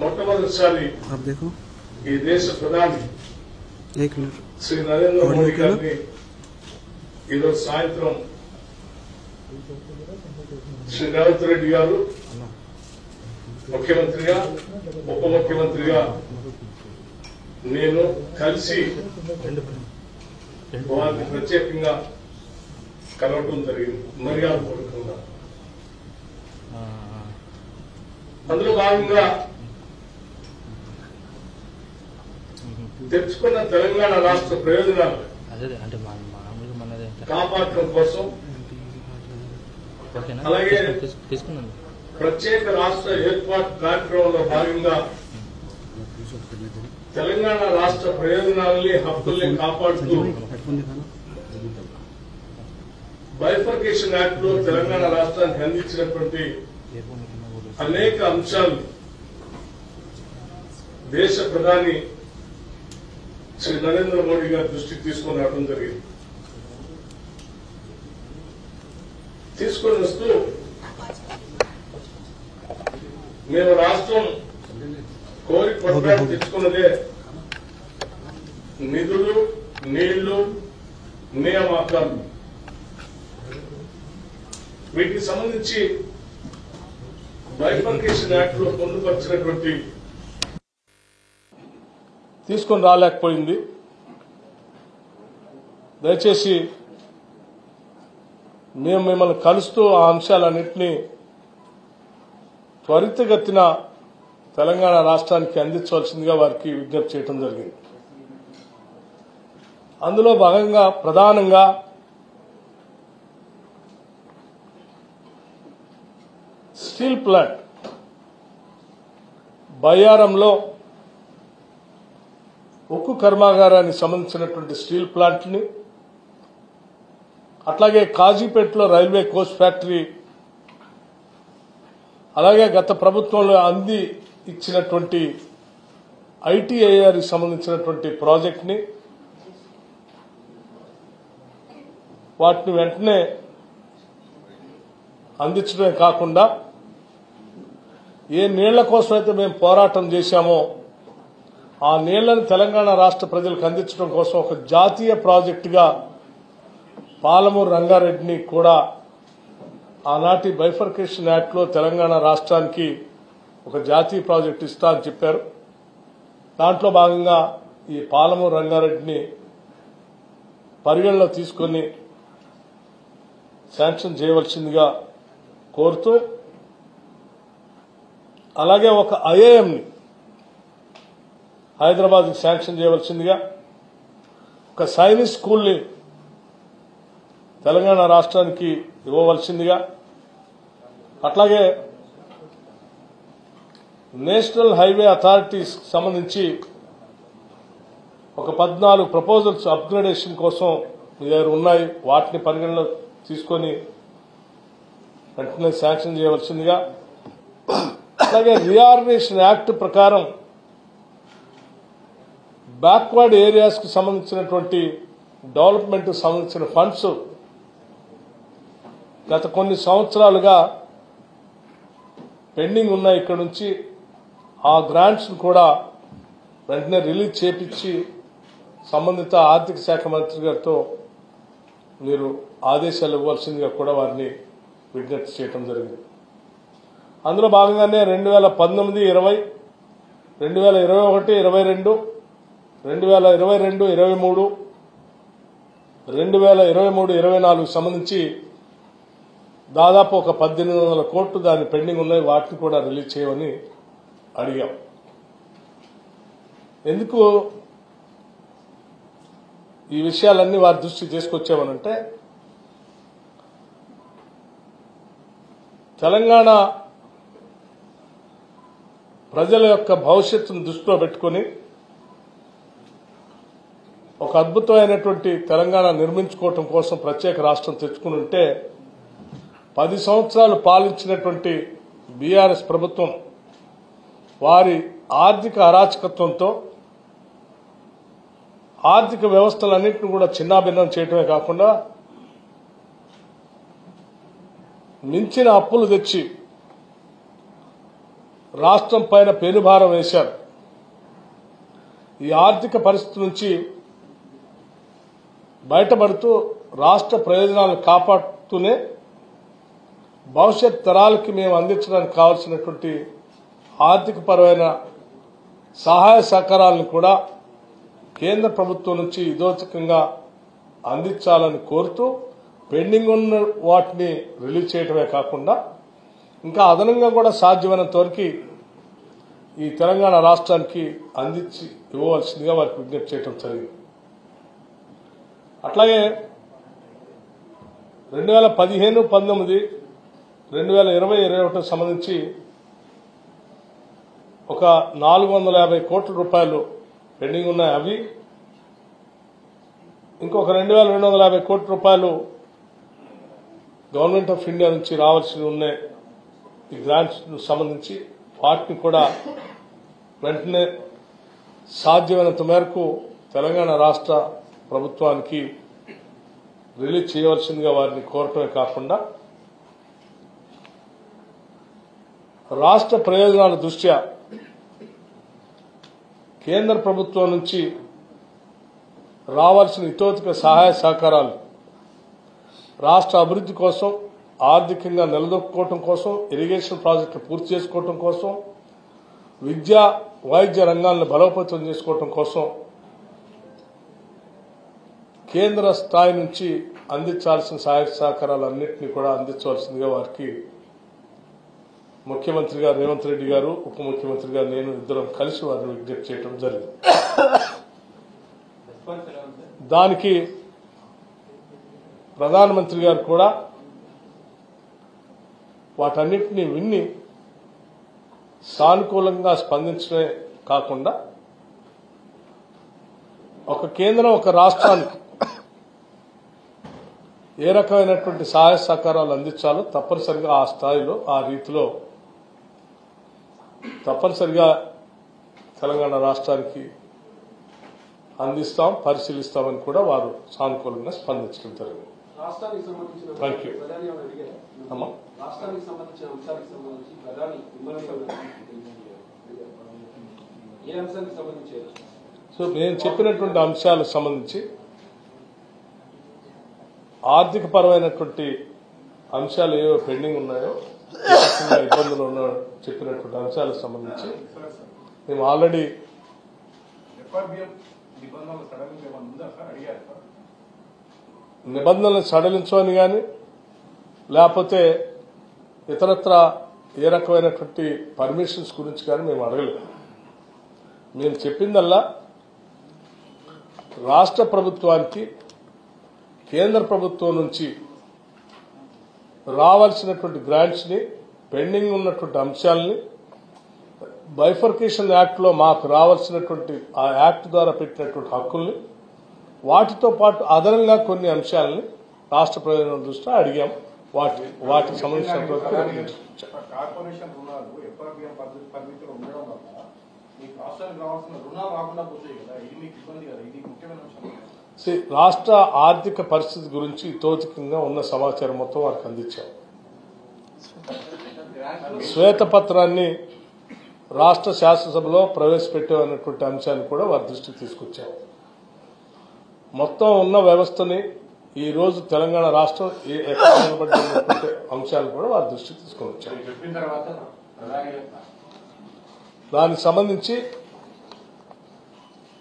మొట్టమొదటిసారి ఈ దేశ ప్రధాని శ్రీ నరేంద్ర మోడీ గారిని ఈరోజు సాయంత్రం శ్రీ రేవంత్ రెడ్డి గారు ముఖ్యమంత్రిగా ఉప ముఖ్యమంత్రిగా నేను కలిసి వారిని ప్రత్యేకంగా కలవటం జరిగింది మర్యాదపూర్వకంగా. అందులో భాగంగా తెచ్చుకున్న తెలంగాణ రాష్ట్ర ప్రయోజనాలు కాపాడటం కోసం అలాగే ప్రత్యేక రాష్ట్ర ఏర్పాటు కార్యక్రమంలో భాగంగా తెలంగాణ రాష్ట్ర ప్రయోజనాలని హక్కుల్ని కాపాడుతూ బైఫర్కేషన్ యాక్ట్ లో తెలంగాణ రాష్ట్రానికి అందించినటువంటి అనేక అంశాలు దేశ ప్రధాని శ్రీ నరేంద్ర మోడీ గారి దృష్టికి తీసుకొని రావడం జరిగింది. తీసుకొని వస్తూ మేము రాష్ట్రం కోరి కొట్లాడి తెచ్చుకున్నదే నిధులు, నీళ్లు, నియామకాలు. వీటికి సంబంధించి బైఫర్కేషన్ యాక్ట్ లో పొందుపరిచినటువంటి తీసుకొని రాలేకపోయింది. దయచేసి మేము మిమ్మల్ని కలుస్తూ ఆ అంశాలన్నింటినీ త్వరితగతిన తెలంగాణ రాష్ట్రానికి అందించవలసిందిగా వారికి విజ్ఞప్తి చేయడం జరిగింది. అందులో భాగంగా ప్రధానంగా స్టీల్ ప్లాంట్ బయ్యారంలో ఉక్కు కర్మాగారానికి సంబంధించినటువంటి స్టీల్ ప్లాంట్ని, అట్లాగే కాజీపేటలో రైల్వే కోచ్ ఫ్యాక్టరీ, అలాగే గత ప్రభుత్వంలో అంది ఇచ్చినటువంటి ఐటీఐఆర్కి సంబంధించినటువంటి ప్రాజెక్ట్ని వాటిని వెంటనే అందించడమే కాకుండా ఏ నీళ్ల కోసం అయితే మేము పోరాటం చేశామో ఆ నీళ్లను తెలంగాణ రాష్ట్ర ప్రజలకు అందించడం కోసం ఒక జాతీయ ప్రాజెక్టుగా పాలమూరు రంగారెడ్డిని కూడా ఆనాటి బైఫర్కేషన్ యాక్ట్ లో తెలంగాణ రాష్ట్రానికి ఒక జాతీయ ప్రాజెక్టు ఇస్తా అని చెప్పారు. దాంట్లో భాగంగా ఈ పాలమూరు రంగారెడ్డిని పరిగణలో తీసుకుని శాంక్షన్ చేయవలసిందిగా కోరుతూ, అలాగే ఒక ఐఐఎంని హైదరాబాద్కి శాంక్షన్ చేయవలసిందిగా, ఒక సైనిక్ స్కూల్ని తెలంగాణ రాష్ట్రానికి ఇవ్వవలసిందిగా, అట్లాగే నేషనల్ హైవే అథారిటీస్ సంబంధించి ఒక 14 ప్రపోజల్స్ అప్గ్రేడేషన్ కోసం మీ దగ్గర ఉన్నాయి, వాటిని పరిగణలో తీసుకొని వెంటనే శాంక్షన్ చేయవలసిందిగా, అలాగే రీఆర్గనైజేషన్ యాక్ట్ ప్రకారం బ్యాక్వర్డ్ ఏరియాస్ కు సంబంధించినటువంటి డెవలప్మెంట్ కు సంబంధించిన ఫండ్స్ గత కొన్ని సంవత్సరాలుగా పెండింగ్ ఉన్నాయి. ఇక్కడ నుంచి ఆ గ్రాంట్స్ కూడా వెంటనే రిలీజ్ చేపించి సంబంధిత ఆర్థిక శాఖ మంత్రి గారితో మీరు ఆదేశాలు ఇవ్వాల్సిందిగా కూడా వారిని విజ్ఞప్తి చేయడం జరిగింది. అందులో భాగంగానే 2019, 20, 2021, 22, 2022, 23, 2023, 24 సంబంధించి దాదాపు ఒక 1800 కోట్లు దాని పెండింగ్ ఉన్నాయి, వాటిని కూడా రిలీజ్ చేయమని అడిగాం. ఎందుకు ఈ విషయాలన్నీ వారి దృష్టికి తీసుకొచ్చామనంటే, తెలంగాణ ప్రజల యొక్క భవిష్యత్తును దృష్టిలో పెట్టుకుని ఒక అద్భుతమైనటువంటి తెలంగాణ నిర్మించుకోవటం కోసం ప్రత్యేక రాష్ట్రం తెచ్చుకుని ఉంటే 10 సంవత్సరాలు పాలించినటువంటి బీఆర్ఎస్ ప్రభుత్వం వారి ఆర్థిక అరాచకత్వంతో ఆర్థిక వ్యవస్థలన్నింటినీ కూడా చిన్నాభిన్నం చేయటమే కాకుండా మించిన అప్పులు తెచ్చి రాష్ట్రం పైన పెనుభారం వేశారు. ఈ ఆర్థిక పరిస్థితి నుంచి బయటపడుతూ రాష్ట్ర ప్రయోజనాలను కాపాడుతూనే భవిష్యత్ తరాలకి మేము అందించడానికి కావాల్సినటువంటి ఆర్థికపరమైన సహాయ సహకారాలను కూడా కేంద్ర ప్రభుత్వం నుంచి ఇదోచకంగా అందించాలని కోరుతూ పెండింగ్ ఉన్న వాటిని రిలీజ్ చేయడమే కాకుండా ఇంకా అదనంగా కూడా సాధ్యమైనంత వరకు ఈ తెలంగాణ రాష్ట్రానికి అందించి ఇవ్వవలసిందిగా వారికి విజ్ఞప్తి చేయడం జరిగింది. అట్లాగే 2015, 19, 2020, 2021 సంబంధించి ఒక 450 కోట్ల రూపాయలు పెండింగ్ ఉన్నాయి. అవి ఇంకొక 2250 కోట్ల రూపాయలు గవర్నమెంట్ ఆఫ్ ఇండియా నుంచి రావాల్సి ఉన్నాయి. ఈ గ్రాంట్స్ సంబంధించి వాటిని కూడా వెంటనే సాధ్యమైనంత మేరకు తెలంగాణ రాష్ట్ర ప్రభుత్వానికి రిలీజ్ చేయవలసిందిగా వారిని కోరటమే కాకుండా రాష్ట్ర ప్రయోజనాల దృష్ట్యా కేంద్ర ప్రభుత్వం నుంచి రావాల్సిన ఇతోధిక సహాయ సహకారాలు రాష్ట్ర అభివృద్ధి కోసం, ఆర్థికంగా నిలదొక్కుకోవటం కోసం, ఇరిగేషన్ ప్రాజెక్టులు పూర్తి చేసుకోవటం కోసం, విద్యా వైద్య రంగాలను బలోపేతం చేసుకోవటం కోసం కేంద్ర స్థాయి నుంచి అందించాల్సిన సహాయ సహకారాలన్నింటినీ కూడా అందించవలసిందిగా వారికి ముఖ్యమంత్రిగా రేవంత్ రెడ్డి గారు, ఉప ముఖ్యమంత్రిగా నేను ఇద్దరం కలిసి వారిని విజ్ఞప్తి చేయడం జరిగింది. దానికి ప్రధానమంత్రి గారు కూడా వాటన్నిటినీ విన్ని సానుకూలంగా స్పందించడమే కాకుండా ఒక కేంద్రం ఒక రాష్ట్రానికి ఏ రకమైనటువంటి సహాయ సహకారాలు అందించాలో తప్పనిసరిగా ఆ స్థాయిలో, ఆ రీతిలో తప్పనిసరిగా తెలంగాణ రాష్ట్రానికి అందిస్తాం, పరిశీలిస్తామని కూడా వారు సానుకూలంగా స్పందించడం జరిగింది. Thank you. సో నేను చెప్పినటువంటి అంశాలకు సంబంధించి ఆర్థిక పరమైనటువంటి అంశాలు ఏవో పెండింగ్ ఉన్నాయో, ఇబ్బందులు ఉన్న చెప్పినటువంటి అంశాలకు సంబంధించి మేము ఆల్రెడీ నిబంధనలు సడలించమని కానీ లేకపోతే ఇతరత్ర ఏ రకమైనటువంటి పర్మిషన్స్ గురించి కానీ మేము అడగలేదు. మేము చెప్పిందల్లా రాష్ట్ర ప్రభుత్వానికి కేంద్ర ప్రభుత్వం నుంచి రావాల్సినటువంటి గ్రాంట్స్ ని, పెండింగ్ ఉన్నటువంటి అంశాలని బైఫర్కేషన్ యాక్ట్ లో మాకు రావాల్సినటువంటి ఆ యాక్ట్ ద్వారా పెట్టినటువంటి హక్కుల్ని, వాటితో పాటు అదనంగా కొన్ని అంశాలని రాష్ట్ర ప్రయోజనం దృష్ట్యా అడిగాం. వాటికి సంబంధించినటువంటి రాష్ట్ర ఆర్థిక పరిస్థితి గురించి ఇతోధికంగా ఉన్న సమాచారం మొత్తం వారికి అందించాం. శ్వేతపత్రాన్ని రాష్ట్ర శాసనసభలో ప్రవేశపెట్టేటువంటి అంశాన్ని కూడా వారి దృష్టికి తీసుకొచ్చాం. మొత్తం ఉన్న వ్యవస్థని ఈ రోజు తెలంగాణ రాష్ట్రం ఎక్కడ నిలబడినటువంటి అంశాలు కూడా వారి దృష్టికి తీసుకొని వచ్చాం. దానికి సంబంధించి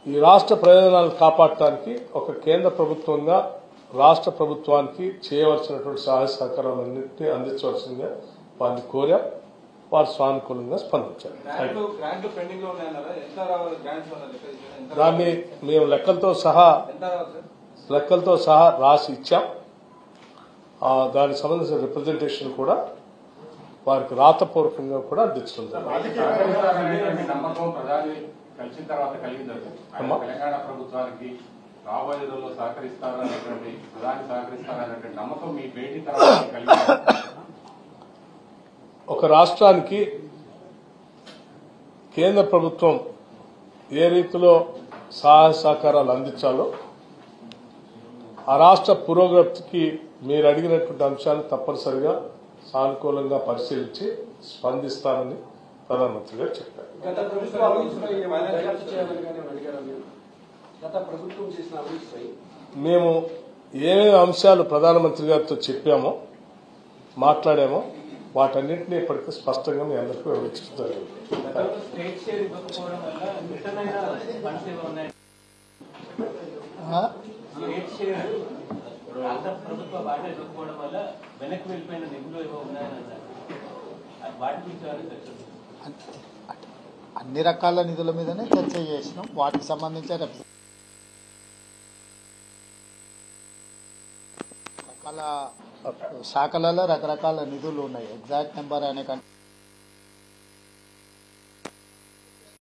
ఈ రాష్ట్ర ప్రయోజనాలను కాపాడటానికి ఒక కేంద్ర ప్రభుత్వంగా రాష్ట్ర ప్రభుత్వానికి చేయవలసినటువంటి సహాయ సహకారాలన్నింటినీ అందించవలసిందిగా వారిని కోరాం. వారు సానుకూలంగా స్పందించారు. దాన్ని మేము లెక్కలతో సహా రాసి ఇచ్చాం. దానికి సంబంధించిన రిప్రజెంటేషన్ కూడా వారికి రాతపూర్వకంగా కూడా అందించడం కలిసిన తర్వాత కలిగింది. తెలంగాణ ప్రభుత్వానికి రాబోయే రోజుల్లో సహకరిస్తారనేటువంటి ప్రధాని సహకరిస్తారనేటువంటి నమ్మకం మీ భేటీ తర్వాత కలిగింది. ఒక రాష్ట్రానికి కేంద్ర ప్రభుత్వం ఏ రీతిలో సహాయ సహకారాలు అందించాలో ఆ రాష్ట్ర పురోగతికి మీరు అడిగినటువంటి అంశాలను తప్పనిసరిగా సానుకూలంగా పరిశీలించి స్పందిస్తానని ప్రధానమంత్రి గారు చెప్పారు. గత ప్రభుత్వం అవినీతిపై ఏమైనా దర్యాప్తు చేయాలని కానీ అడిగారా మీరు? గత ప్రభుత్వం చేసిన అవినీతిపై మేము ఏమేమి అంశాలు ప్రధానమంత్రి గారితో చెప్పామో మాట్లాడామో వాటన్నింటినీ ఇప్పటికీ స్పష్టంగా మీ అందరికీ వివరించడం జరిగింది. స్టేట్ షేర్ ఇవ్వకపోవడం వల్ల మితమైన ఫండ్స్ ఏవో ఉన్నాయి. స్టేట్ షేర్ రాష్ట్ర ప్రభుత్వ వాటా ఇవ్వకపోవడం వల్ల వెనక్కి వెళ్ళిపోయిన నిధులు ఏవో ఉన్నాయని అన్నారు. వాటి గురించి అన్ని రకాల నిధుల మీదనే చర్చ చేసినాం. వాటికి సంబంధించిన రకాల శాఖలలో రకరకాల నిధులు ఉన్నాయి. ఎగ్జాక్ట్ నెంబర్ అనే కంటే